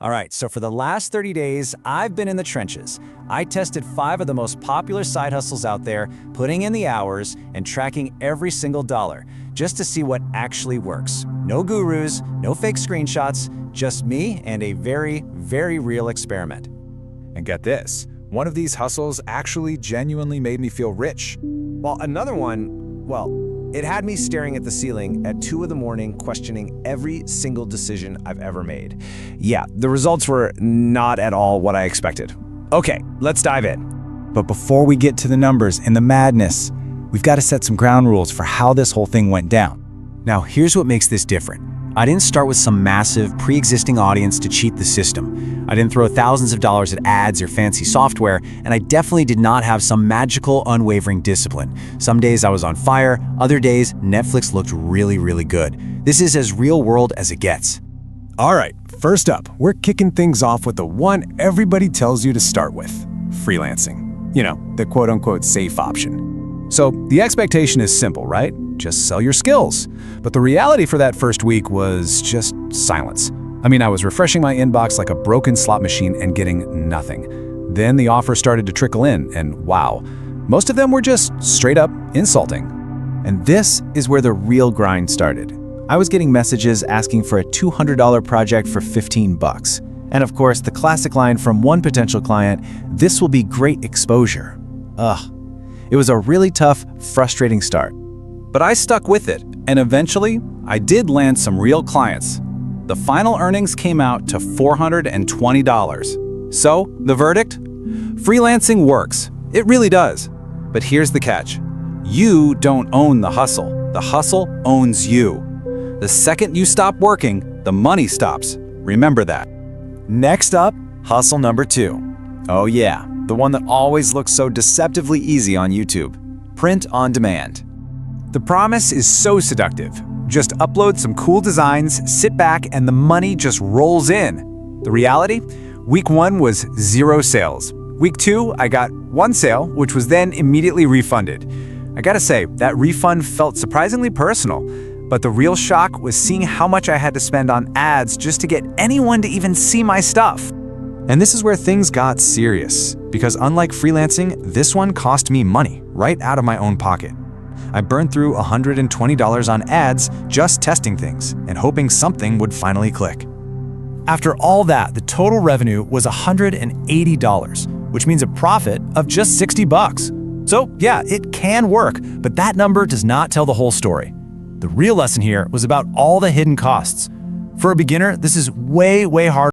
All right, so for the last 30 days, I've been in the trenches. I tested 5 of the most popular side hustles out there, putting in the hours and tracking every single dollar, just to see what actually works. No gurus, no fake screenshots, just me and a very, very real experiment. And get this, one of these hustles actually genuinely made me feel rich. While another one, well, it had me staring at the ceiling at 2 in the morning, questioning every single decision I've ever made. Yeah, the results were not at all what I expected. Okay, let's dive in. But before we get to the numbers and the madness, we've got to set some ground rules for how this whole thing went down. Now, here's what makes this different. I didn't start with some massive, pre-existing audience to cheat the system. I didn't throw thousands of dollars at ads or fancy software, and I definitely did not have some magical, unwavering discipline. Some days I was on fire, other days Netflix looked really, really good. This is as real world as it gets. All right, first up, we're kicking things off with the one everybody tells you to start with, freelancing. You know, the quote-unquote safe option. So the expectation is simple, right? Just sell your skills. But the reality for that first week was just silence. I mean, I was refreshing my inbox like a broken slot machine and getting nothing. Then the offers started to trickle in, and wow, most of them were just straight up insulting. And this is where the real grind started. I was getting messages asking for a $200 project for 15 bucks. And of course, the classic line from one potential client, "This will be great exposure." Ugh. It was a really tough, frustrating start. But I stuck with it, and eventually, I did land some real clients. The final earnings came out to $420. So, the verdict? Freelancing works. It really does. But here's the catch. You don't own the hustle owns you. The second you stop working, the money stops. Remember that. Next up, hustle number 2. Oh yeah, the one that always looks so deceptively easy on YouTube. Print on demand. The promise is so seductive. Just upload some cool designs, sit back, and the money just rolls in. The reality? Week 1 was 0 sales. Week 2, I got 1 sale, which was then immediately refunded. I gotta say, that refund felt surprisingly personal, but the real shock was seeing how much I had to spend on ads just to get anyone to even see my stuff. And this is where things got serious, because unlike freelancing, this one cost me money right out of my own pocket. I burned through $120 on ads just testing things and hoping something would finally click. After all that, the total revenue was $180, which means a profit of just 60 bucks. So yeah, it can work, but that number does not tell the whole story. The real lesson here was about all the hidden costs. For a beginner, this is way harder